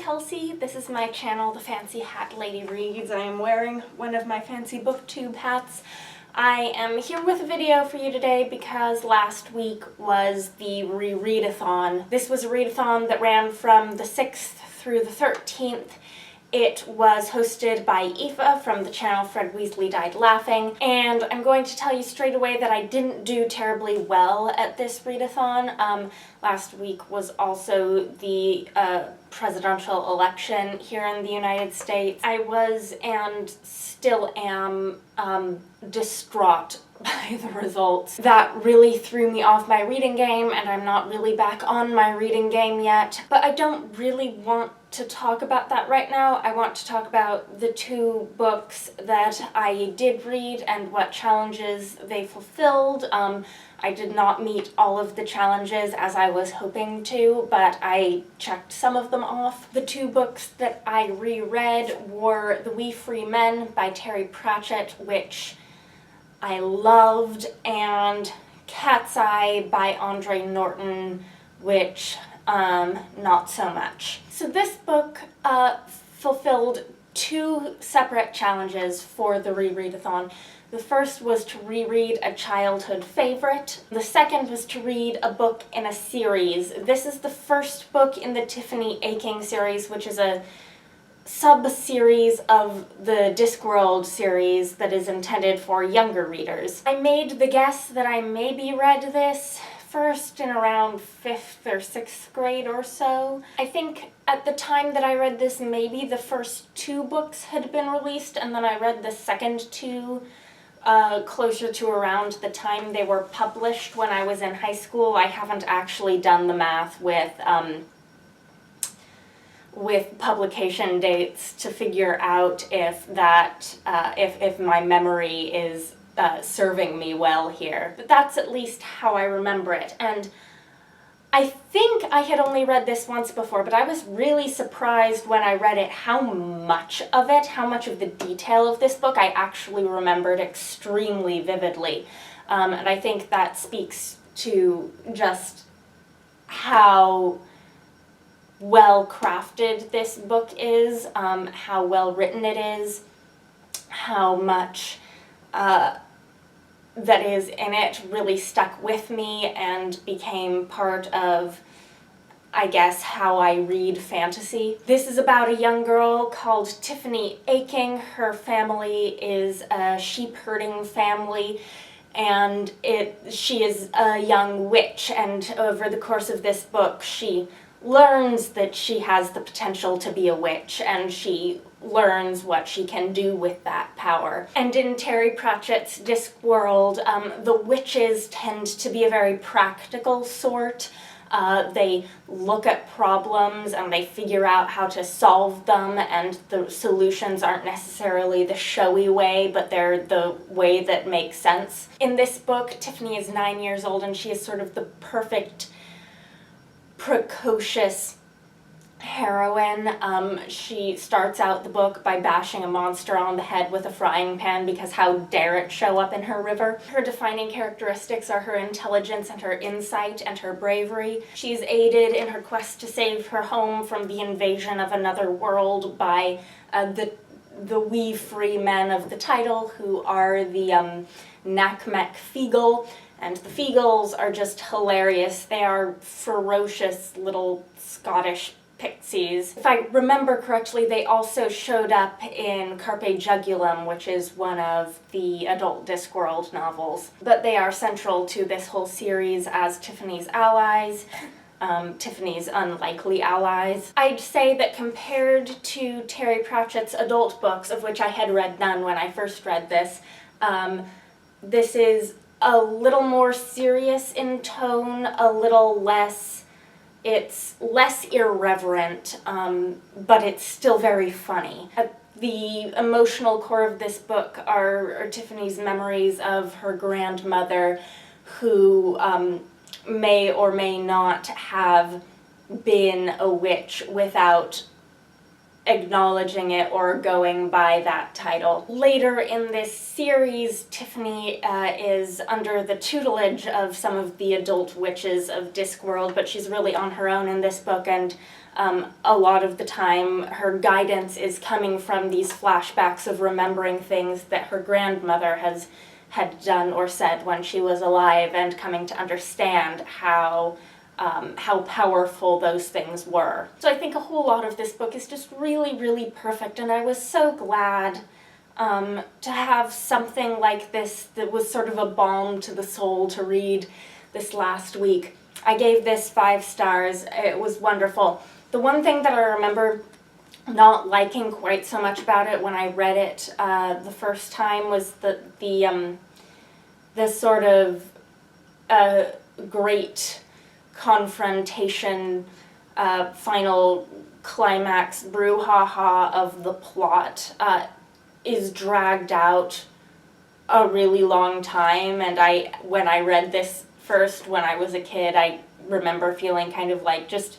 Kelsey. This is my channel, The Fancy Hat Lady Reads. I am wearing one of my fancy booktube hats. I am here with a video for you today because last week was the Rereadathon. This was a readathon that ran from the 6th through the 13th. It was hosted by Aoife from the channel Fred Weasley Died Laughing, and I'm going to tell you straight away that I didn't do terribly well at this readathon. Last week was also the presidential election here in the United States. I was and still am distraught by the results. That really threw me off my reading game, and I'm not really back on my reading game yet. But I don't really want to talk about that right now. I want to talk about the two books that I did read and what challenges they fulfilled. I did not meet all of the challenges as I was hoping to, but I checked some of them off. The two books that I reread were The We Free Men by Terry Pratchett, which I loved, and Catseye by Norton, which not so much. So this book fulfilled two separate challenges for the Rereadathon. The first was to reread a childhood favorite. The second was to read a book in a series. This is the first book in the Tiffany Aching series, which is a sub-series of the Discworld series that is intended for younger readers. I made the guess that I maybe read this first in around 5th or 6th grade or so. I think at the time that I read this, maybe the first two books had been released, and then I read the second two closer to around the time they were published when I was in high school. I haven't actually done the math with publication dates to figure out if that, if my memory is serving me well here. But that's at least how I remember it. And I think I had only read this once before, but I was really surprised when I read it how much of the detail of this book I actually remembered extremely vividly. And I think that speaks to just how well crafted this book is, how well written it is, how much that is in it really stuck with me and became part of, I guess, how I read fantasy. This is about a young girl called Tiffany Aching. Her family is a sheep herding family, and she is a young witch, and over the course of this book she learns that she has the potential to be a witch, and she learns what she can do with that power. And in Terry Pratchett's Discworld, the witches tend to be a very practical sort. They look at problems and they figure out how to solve them, and the solutions aren't necessarily the showy way, but they're the way that makes sense. In this book, Tiffany is 9 years old, and she is sort of the perfect precocious heroine. She starts out the book by bashing a monster on the head with a frying pan because how dare it show up in her river. Her defining characteristics are her intelligence and her insight and her bravery. She's aided in her quest to save her home from the invasion of another world by the We Free Men of the title, who are the Nakmek Feegle. And the Feegles are just hilarious. They are ferocious little Scottish pixies. If I remember correctly, they also showed up in Carpe Jugulum, which is one of the adult Discworld novels. But they are central to this whole series as Tiffany's allies, Tiffany's unlikely allies. I'd say that compared to Terry Pratchett's adult books, of which I had read none when I first read this, this is a little more serious in tone, a little less, it's less irreverent, but it's still very funny. At the emotional core of this book are Tiffany's memories of her grandmother, who may or may not have been a witch without acknowledging it or going by that title. Later in this series, Tiffany is under the tutelage of some of the adult witches of Discworld, but she's really on her own in this book, and a lot of the time her guidance is coming from these flashbacks of remembering things that her grandmother had done or said when she was alive, and coming to understand how powerful those things were. So I think a whole lot of this book is just really, really perfect, and I was so glad to have something like this that was sort of a balm to the soul to read this last week. I gave this 5 stars. It was wonderful. The one thing that I remember not liking quite so much about it when I read it the first time was the sort of great confrontation, final climax brouhaha of the plot is dragged out a really long time, and when I read this first when I was a kid, I remember feeling kind of like, just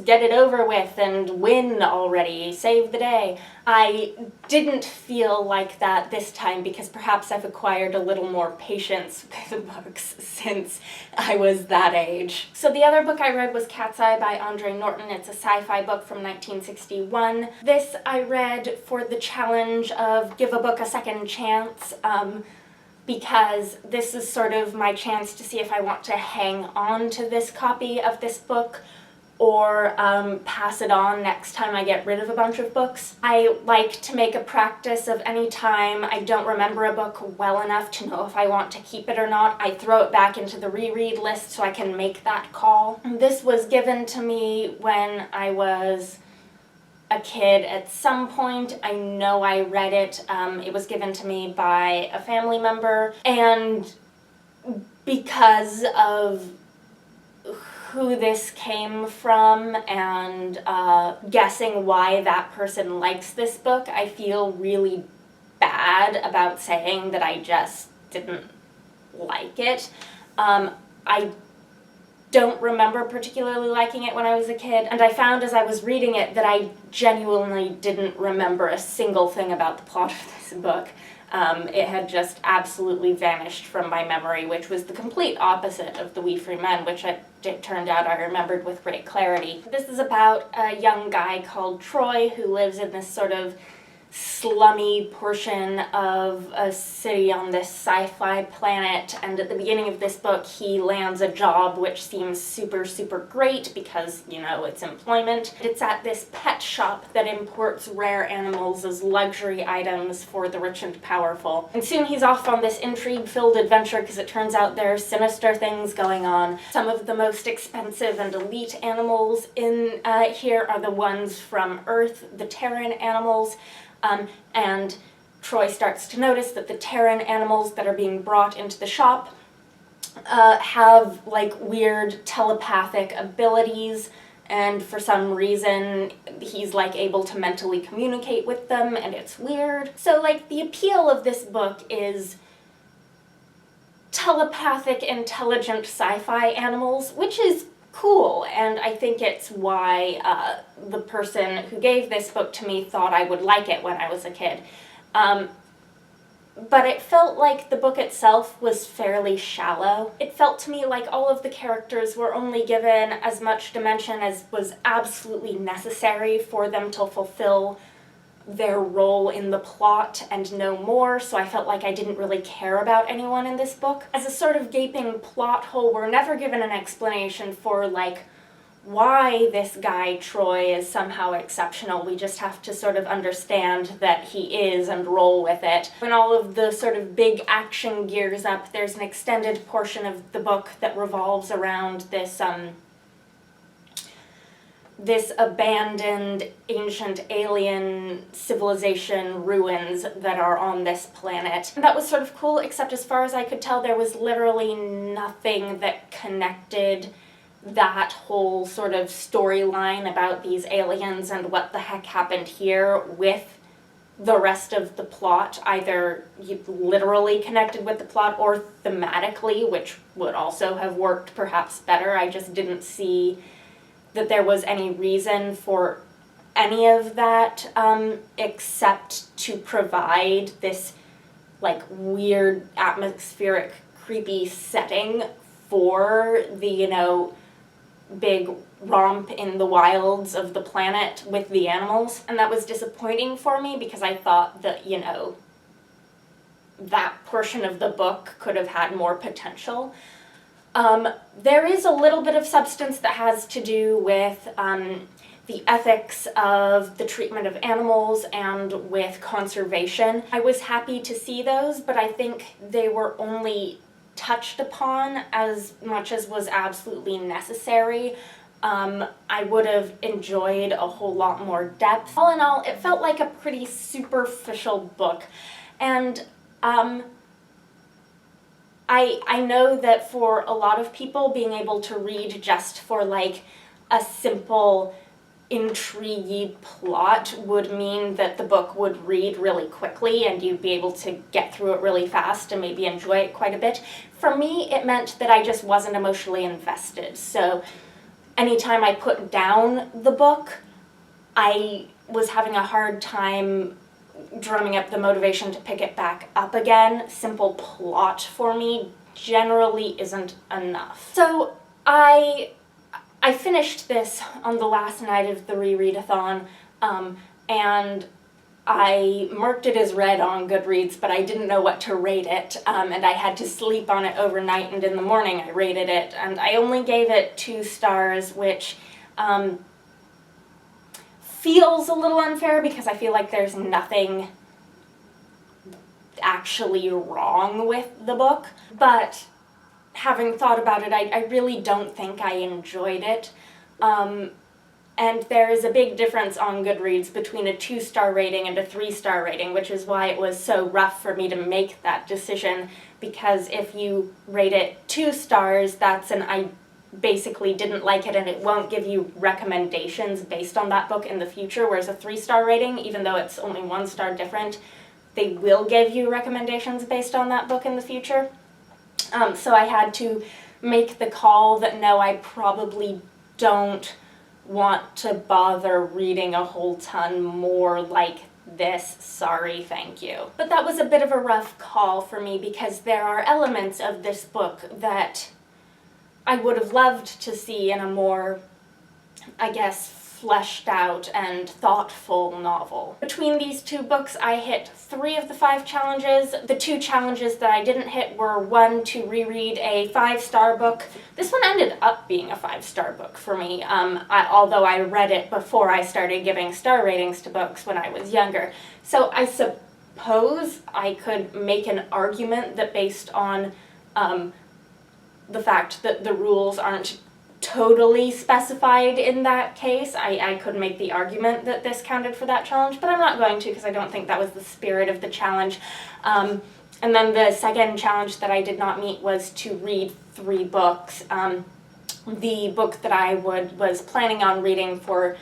get it over with and win already, save the day. I didn't feel like that this time because perhaps I've acquired a little more patience with books since I was that age. So the other book I read was Catseye by Norton. It's a sci-fi book from 1961. This I read for the challenge of give a book a second chance, because this is sort of my chance to see if I want to hang on to this copy of this book or pass it on next time I get rid of a bunch of books. I like to make a practice of any time I don't remember a book well enough to know if I want to keep it or not, I throw it back into the reread list so I can make that call. This was given to me when I was a kid at some point. I know I read it. It was given to me by a family member, and because of who this came from and guessing why that person likes this book, I feel really bad about saying that I just didn't like it. I don't remember particularly liking it when I was a kid, and I found as I was reading it that I genuinely didn't remember a single thing about the plot of this book. It had just absolutely vanished from my memory, which was the complete opposite of The We Free Men, which it turned out I remembered with great clarity. This is about a young guy called Troy who lives in this sort of slummy portion of a city on this sci-fi planet, and at the beginning of this book he lands a job which seems super, super great because, you know, it's employment. It's at this pet shop that imports rare animals as luxury items for the rich and powerful. And soon he's off on this intrigue-filled adventure because it turns out there are sinister things going on. Some of the most expensive and elite animals in here are the ones from Earth, the Terran animals. And Troy starts to notice that the Terran animals that are being brought into the shop have like weird telepathic abilities, and for some reason he's like able to mentally communicate with them, and it's weird. So like the appeal of this book is telepathic, intelligent sci-fi animals, which is cool, and I think it's why the person who gave this book to me thought I would like it when I was a kid. But it felt like the book itself was fairly shallow. It felt to me like all of the characters were only given as much dimension as was absolutely necessary for them to fulfill their role in the plot and no more, so I felt like I didn't really care about anyone in this book. As a sort of gaping plot hole, we're never given an explanation for like why this guy Troy is somehow exceptional. We just have to sort of understand that he is and roll with it. When all of the sort of big action gears up, there's an extended portion of the book that revolves around this abandoned ancient alien civilization ruins that are on this planet. And that was sort of cool, except as far as I could tell, there was literally nothing that connected that whole sort of storyline about these aliens and what the heck happened here with the rest of the plot, either literally connected with the plot or thematically, which would also have worked perhaps better. I just didn't see that there was any reason for any of that except to provide this like weird atmospheric creepy setting for the, you know, big romp in the wilds of the planet with the animals. And that was disappointing for me because I thought that, you know, that portion of the book could have had more potential. There is a little bit of substance that has to do with the ethics of the treatment of animals and with conservation. I was happy to see those, but I think they were only touched upon as much as was absolutely necessary. I would have enjoyed a whole lot more depth. All in all, it felt like a pretty superficial book, and I know that for a lot of people, being able to read just for like a simple intrigue plot would mean that the book would read really quickly and you'd be able to get through it really fast and maybe enjoy it quite a bit. For me, it meant that I just wasn't emotionally invested. So anytime I put down the book, I was having a hard time drumming up the motivation to pick it back up again. Simple plot for me generally isn't enough. So I finished this on the last night of the Rereadathon, and I marked it as read on Goodreads, but I didn't know what to rate it, and I had to sleep on it overnight, and in the morning I rated it, and I only gave it 2 stars, which feels a little unfair because I feel like there's nothing actually wrong with the book, but having thought about it, I really don't think I enjoyed it. And there is a big difference on Goodreads between a 2-star rating and a 3-star rating, which is why it was so rough for me to make that decision, because if you rate it 2 stars, that's an I basically didn't like it and it won't give you recommendations based on that book in the future, whereas a 3-star rating, even though it's only 1 star different, they will give you recommendations based on that book in the future. So I had to make the call that no, I probably don't want to bother reading a whole ton more like this. Sorry, thank you. But that was a bit of a rough call for me because there are elements of this book that I would have loved to see in a more, I guess, fleshed out and thoughtful novel. Between these 2 books, I hit 3 of the 5 challenges. The 2 challenges that I didn't hit were 1, to reread a 5-star book. This one ended up being a 5-star book for me, although I read it before I started giving star ratings to books when I was younger. So I suppose I could make an argument that based on the fact that the rules aren't totally specified in that case, I could make the argument that this counted for that challenge, but I'm not going to because I don't think that was the spirit of the challenge. And then the second challenge that I did not meet was to read 3 books. The book that I was planning on reading for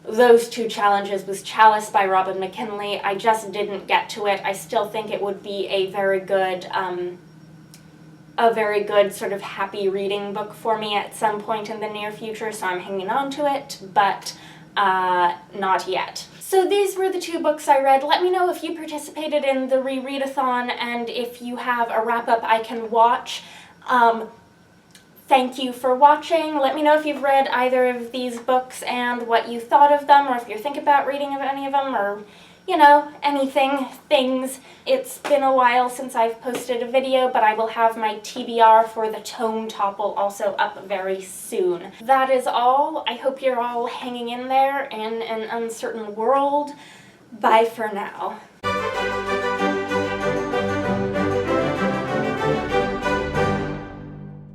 those 2 challenges was Chalice by Robin McKinley. I just didn't get to it. I still think it would be a very good sort of happy reading book for me at some point in the near future, so I'm hanging on to it, but not yet. So these were the 2 books I read. Let me know if you participated in the Rereadathon and if you have a wrap-up I can watch. Thank you for watching. Let me know if you've read either of these books and what you thought of them, or if you're thinking about reading any of them, or you know, things. It's been a while since I've posted a video, but I will have my TBR for the Tome Topple also up very soon. That is all. I hope you're all hanging in there in an uncertain world. Bye for now.